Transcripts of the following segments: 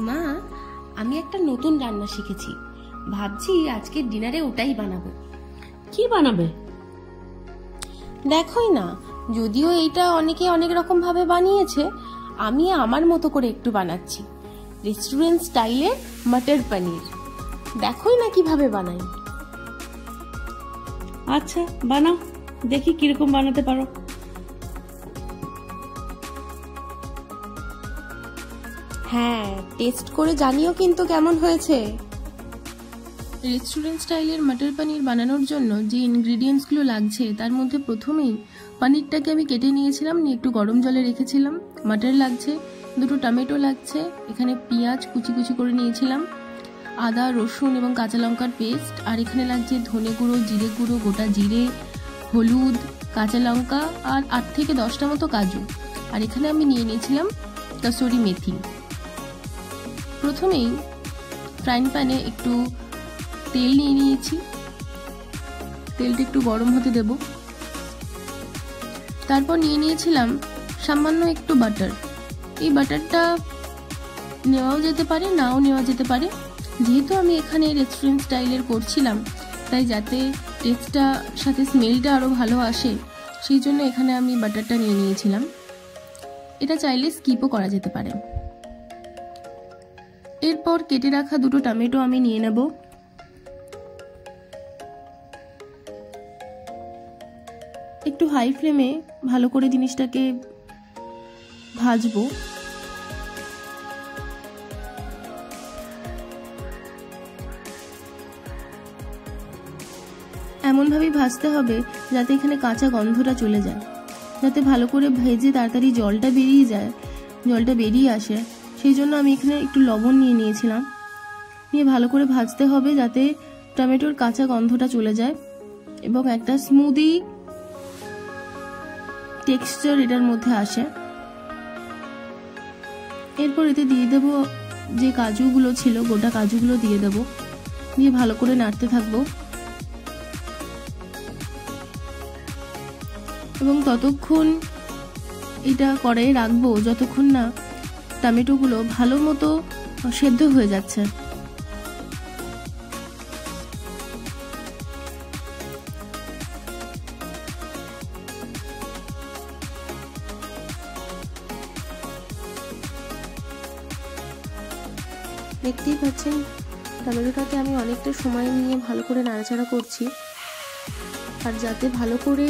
মা, আমি একটা নতুন রান্না শিখেছি, ভাবছি আজকে ডিনারে ওটাই বানাবো। কি বানাবে? দেখোই না, যদিও এইটা অনেকে অনেক রকম ভাবে বানিয়েছে, আমি আমার মতো করে একটু বানাচ্ছি। রেস্টুরেন্ট স্টাইলের মটর পনির। দেখোই না কিভাবে বানাই। আচ্ছা বানাও, দেখি কিরকম বানাতে পারো। হ্যাঁ, টেস্ট করে জানিও কিন্তু কেমন হয়েছে। রেস্টুরেন্ট স্টাইলের মটর পনির বানানোর জন্য যে ইনগ্রিডিয়েন্টসগুলো লাগছে তার মধ্যে প্রথমেই পনিরটাকে আমি কেটে নিয়েছিলাম, নিয়ে একটু গরম জলে রেখেছিলাম। মটর লাগছে, দুটো টমেটো লাগছে, এখানে পেঁয়াজ কুচি কুচি করে নিয়েছিলাম, আদা রসুন এবং কাঁচা লঙ্কার পেস্ট, আর এখানে লাগছে ধনে গুঁড়ো, জিরে গুঁড়ো, গোটা জিরে, হলুদ, কাঁচা লঙ্কা আর 8 থেকে 10টা মতো কাজু। আর এখানে আমি নিয়ে নিয়েছিলাম কসুরি মেথি। প্রথমেই ফ্রাইং প্যানে একটু তেল নিয়ে নিয়েছি, তেলটা একটু গরম হতে দেব। তারপর নিয়ে নিয়েছিলাম সামান্য একটু বাটার। এই বাটারটা নেওয়াও যেতে পারে, নাও নেওয়া যেতে পারে। যেহেতু আমি এখানে রেস্টুরেন্ট স্টাইলের করছিলাম, তাই যাতে টেস্টটা সাথে স্মেলটা আরও ভালো আসে, সেই জন্য এখানে আমি বাটারটা নিয়ে নিয়েছিলাম। এটা চাইলে স্কিপও করা যেতে পারে। এরপর কেটে রাখা দুটো টমেটো আমি নিয়ে নেব। একটু হাই ফ্লেমে ভালো করে জিনিসটাকে ভাজবো। এমনভাবেই ভাজতে হবে যাতে এখানে কাঁচা গন্ধটা চলে যায়, যাতে ভালো করে ভেজে তাড়াতাড়ি জলটা বেরিয়ে আসে। সেই জন্য আমি এখানে একটু লবণ নিয়ে নিয়েছিলাম, নিয়ে ভালো করে ভাজতে হবে যাতে টমেটোর কাঁচা গন্ধটা চলে যায় এবং একটা স্মুদি টেক্সচার এটার মধ্যে আসে। এরপর এতে দিয়ে দেব যে কাজুগুলো ছিল, গোটা কাজুগুলো দিয়ে দেব, দিয়ে ভালো করে নাড়তে থাকবো এবং ততক্ষণ এটা কড়াইয়ে রাখবো যতক্ষণ না টমেটোগুলো ভালো মতো সেদ্ধ হয়ে যাচ্ছে। দেখতেই পাচ্ছেন টমেটোটাকে আমি অনেকটা সময় নিয়ে ভালো করে নাড়াচাড়া করছি, আর যাতে ভালো করে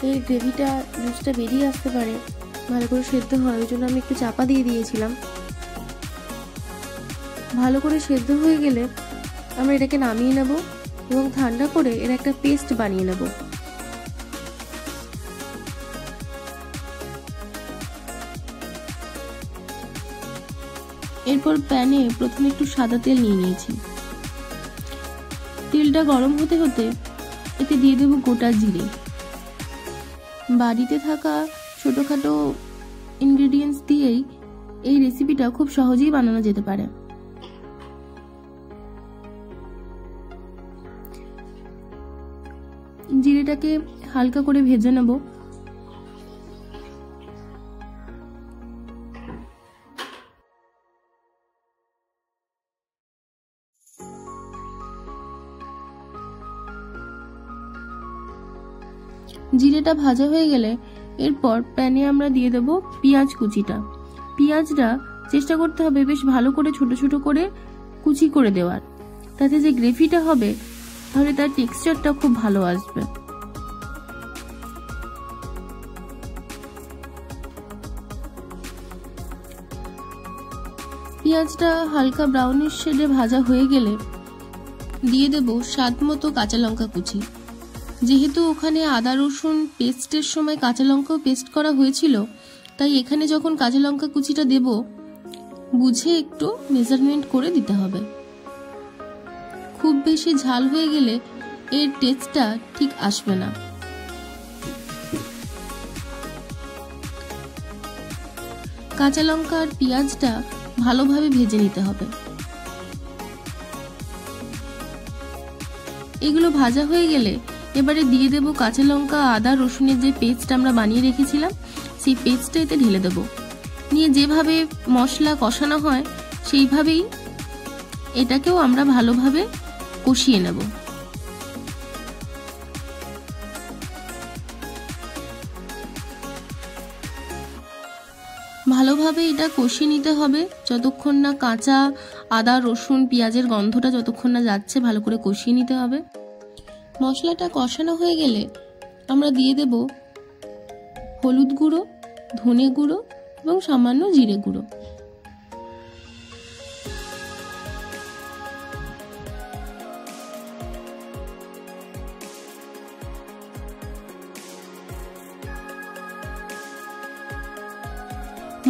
এই গ্রেভিটা জুসটা বেরিয়ে আসতে পারে, ভালো করে সেদ্ধ হয়, ওই জন্য আমি একটু চাপা দিয়ে দিয়েছিলাম। ভালো করে সেদ্ধ হয়ে গেলে আমরা এটাকে নামিয়ে নেব এবং ঠান্ডা করে এর একটা পেস্ট বানিয়ে নেব। এরপর প্যানে প্রথমে একটু সাদা তেল নিয়ে নিয়েছি। তেলটা গরম হতে হতে এতে দিয়ে দেব গোটা জিরে। বাড়িতে থাকা ছোটখাটো ইনগ্রেডিয়েন্টস দিয়েই এই রেসিপিটা খুব সহজেই বানানো যেতে পারে। জিরেটাকে হালকা করে ভেজে নেব। জিরেটা ভাজা হয়ে গেলে এরপর প্যানে আমরা দিয়ে দেব পেঁয়াজ কুচিটা। পেঁয়াজটা চেষ্টা করতে হবে বেশ ভালো করে ছোট ছোট করে কুচি করে দেওয়ার, তাতে যে গ্রেভিটা হবে তাহলে তার টেক্সচারটা খুব ভালো আসবে। পেঁয়াজটা হালকা ব্রাউনিশ শেডে ভাজা হয়ে গেলে দিয়ে দেব স্বাদ মতো কাঁচা লঙ্কা কুচি। যেহেতু ওখানে আদা রসুন পেস্টের সময় কাঁচা লঙ্কাও পেস্ট করা হয়েছিল, তাই এখানে যখন কাঁচা লঙ্কা কুচিটা দেব বুঝে একটু মেজারমেন্ট করে দিতে হবে। খুব বেশি ঝাল হয়ে গেলে এর টেস্টটা ঠিক আসবে না। কাঁচা লঙ্কা আর পেঁয়াজটা ভালোভাবে ভেজে নিতে হবে। এগুলো ভাজা হয়ে গেলে এবারে দিয়ে দেব কাঁচা লঙ্কা আদা রসুনের যে পেস্ট আমরা বানিয়ে রেখেছিলাম, সেই পেস্টটা এতে ঢেলে দেব। নিয়ে যেভাবে মশলা কষানো হয় সেইভাবেই এটাকেও আমরা ভালোভাবে কষিয়ে নেব। ভালোভাবে এটা কষিয়ে নিতে হবে যতক্ষণ না কাঁচা আদা রসুন পেঁয়াজের গন্ধটা যতক্ষণ না যাচ্ছে, ভালো করে কষিয়ে নিতে হবে। মশলাটা কষানো হয়ে গেলে আমরা দিয়ে দেব হলুদ গুঁড়ো, ধনে গুঁড়ো এবং সামান্য জিরে গুঁড়ো।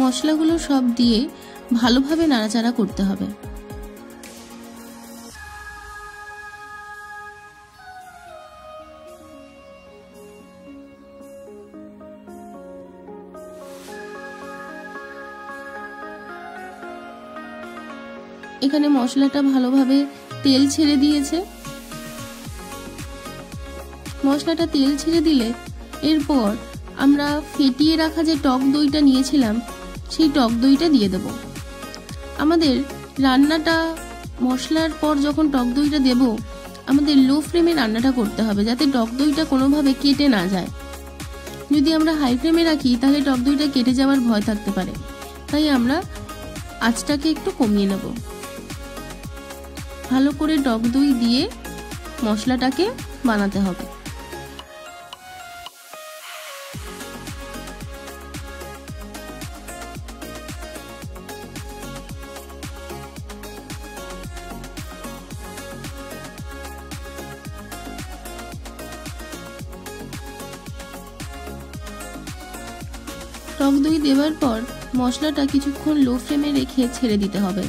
মশলাগুলো সব দিয়ে ভালোভাবে নাড়াচাড়া করতে হবে। এখানে মশলাটা ভালোভাবে তেল ছেড়ে দিয়েছে। মশলাটা তেল ছেড়ে দিলে এরপর আমরা ফেটিয়ে রাখা যে টক দইটা নিয়েছিলাম সেই টক দইটা দিয়ে দেব। আমাদের রান্নাটা মশলার পর যখন টক দইটা দেব আমাদের লো ফ্লেমে রান্নাটা করতে হবে যাতে টক দইটা কোনোভাবে কেটে না যায়। যদি আমরা হাই ফ্লেমে রাখি তাহলে টক দইটা কেটে যাওয়ার ভয় থাকতে পারে, তাই আমরা আঁচটাকে একটু কমিয়ে নেব। ভালো করে টক দই দিয়ে মশলাটাকে বানাতে হবে। টক দই দেওয়ার পর মশলাটা কিছুক্ষণ লো ফ্লেমে রেখে ছেড়ে দিতে হবে।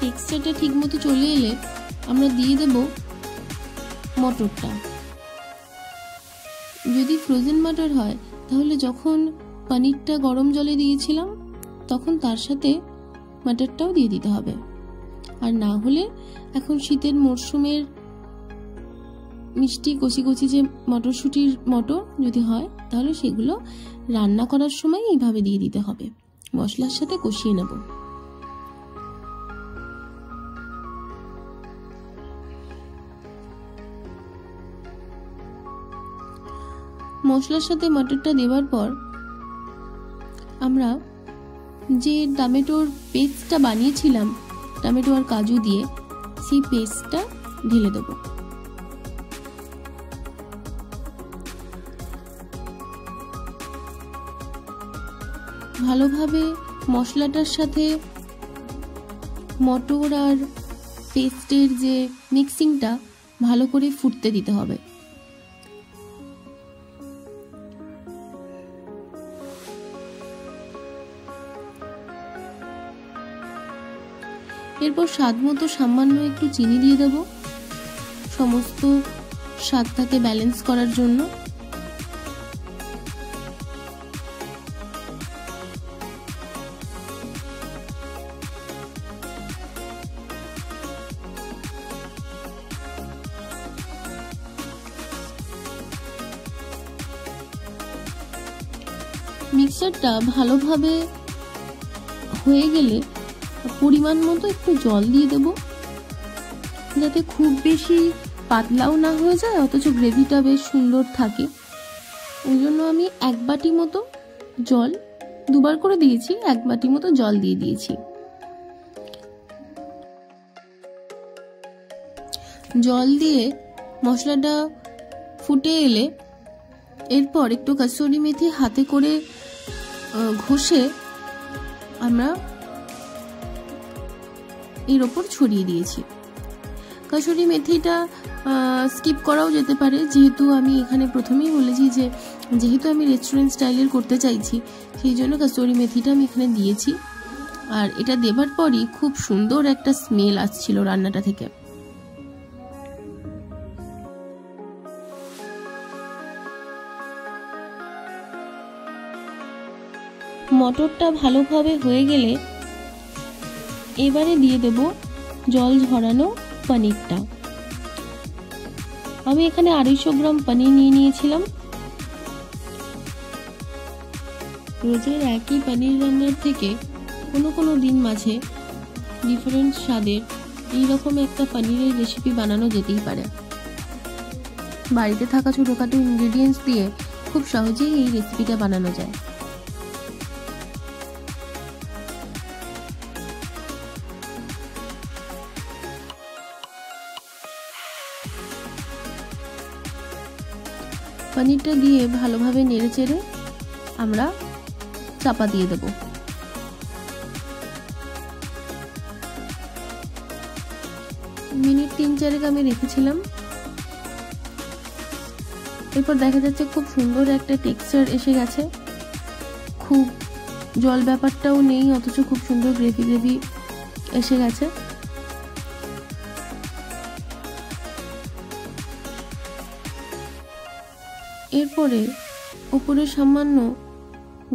টেক্সচারটা ঠিক মতো চলে এলে আমরা দিয়ে দেব মটরটা। যদি ফ্রোজেন মটর হয় তাহলে যখন পনিরটা গরম জলে দিয়েছিলাম তখন তার সাথে মটরটাও দিয়ে দিতে হবে, আর না হলে এখন শীতের মরশুমের মিষ্টি কচি কচি যে মটরশুঁটির মটর যদি হয় তাহলে সেগুলো রান্না করার সময় এইভাবে দিয়ে দিতে হবে। মশলার সাথে কষিয়ে নেব। মশলার সাথে মটরটা দেওয়ার পর আমরা যে টমেটোর পেস্টটা বানিয়েছিলাম টমেটো আর কাজু দিয়ে সেই পেস্টটা ঢেলে দেব। ভালোভাবে মশলাটার সাথে মটর আর পেস্টের যে মিক্সিংটা ভালো করে ফুটতে দিতে হবে। এরপর স্বাদ মতো সামান্য একটু চিনি দিয়ে দেব সমস্ত স্বাদটাকে ব্যালেন্স করার জন্য। মিক্সচারটা ভালোভাবে হয়ে গেলে পরিমাণ মতো একটু জল দিয়ে দেব যাতে খুব বেশি পাতলাও না হয়ে যায় অথচ গ্রেভিটা বেশ সুন্দর থাকে। ওই জন্য আমি 1 বাটি মতো জল, 2 বার করে দিয়েছি, 1 বাটি মতো জল দিয়ে দিয়েছি। জল দিয়ে মশলাটা ফুটে এলে এরপর একটু কাসুরি মেথি হাতে করে ঘষে আমরা এর ওপর ছড়িয়ে দিয়েছি। কাসুরি মেথিটা স্কিপ করাও যেতে পারে, যেহেতু আমি এখানে প্রথমেই বলেছি যে যেহেতু আমি রেস্টুরেন্ট স্টাইলের করতে চাইছি সেই জন্য কাসুরি মেথিটা আমি এখানে দিয়েছি। আর এটা দেবার পরই খুব সুন্দর একটা স্মেল আসছিল রান্নাটা থেকে। মটরটা ভালোভাবে হয়ে গেলে এবারে দিয়ে দেব জল ঝরানো পনিরটা। আমি এখানে 250 গ্রাম পনির নিয়ে নিয়েছিলাম। রোজের একই পনির রান্নার থেকে কোনো কোনো দিন মাঝে ডিফারেন্ট স্বাদের এইরকম একটা পনিরের রেসিপি বানানো যেতেই পারে। বাড়িতে থাকা ছোটোখাটো ইনগ্রিডিয়েন্টস দিয়ে খুব সহজেই এই রেসিপিটা বানানো যায়। পনিরটা দিয়ে ভালোভাবে নেড়েচেড়ে আমরা চাপা দিয়ে দেব। মিনিট 3-4 আমি রেখেছিলাম। এরপর দেখা যাচ্ছে খুব সুন্দর একটা টেক্সচার এসে গেছে, খুব জল ব্যাপারটাও নেই, অথচ খুব সুন্দর গ্রেভি গ্রেভি এসে গেছে। এরপরে উপরে সামান্য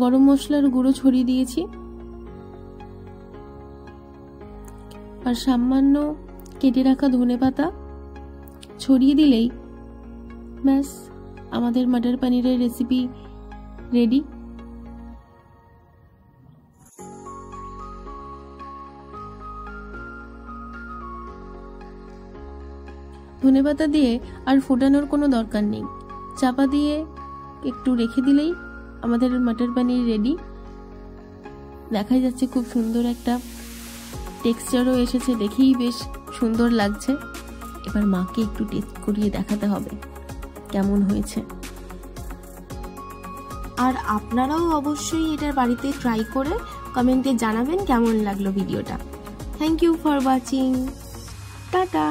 গরম মশলার গুঁড়ো ছড়িয়ে দিয়েছি আর সামান্য কেটে রাখা ধনেপাতা ছড়িয়ে দিলেই ব্যাস আমাদের মটর পনিরের রেসিপি রেডি। ধনেপাতা দিয়ে আর ফোটানোর কোনো দরকার নেই, চাপা দিয়ে একটু রেখে দিলেই আমাদের মটর পনির রেডি। দেখা যাচ্ছে খুব সুন্দর একটা টেক্সচারও এসেছে, দেখেই বেশ সুন্দর লাগছে। এবার মাকে একটু টেস্ট করিয়ে দেখাতে হবে কেমন হয়েছে। আর আপনারাও অবশ্যই এটার বাড়িতে ট্রাই করে কমেন্টে জানাবেন কেমন লাগলো ভিডিওটা। Thank you for watching, tata.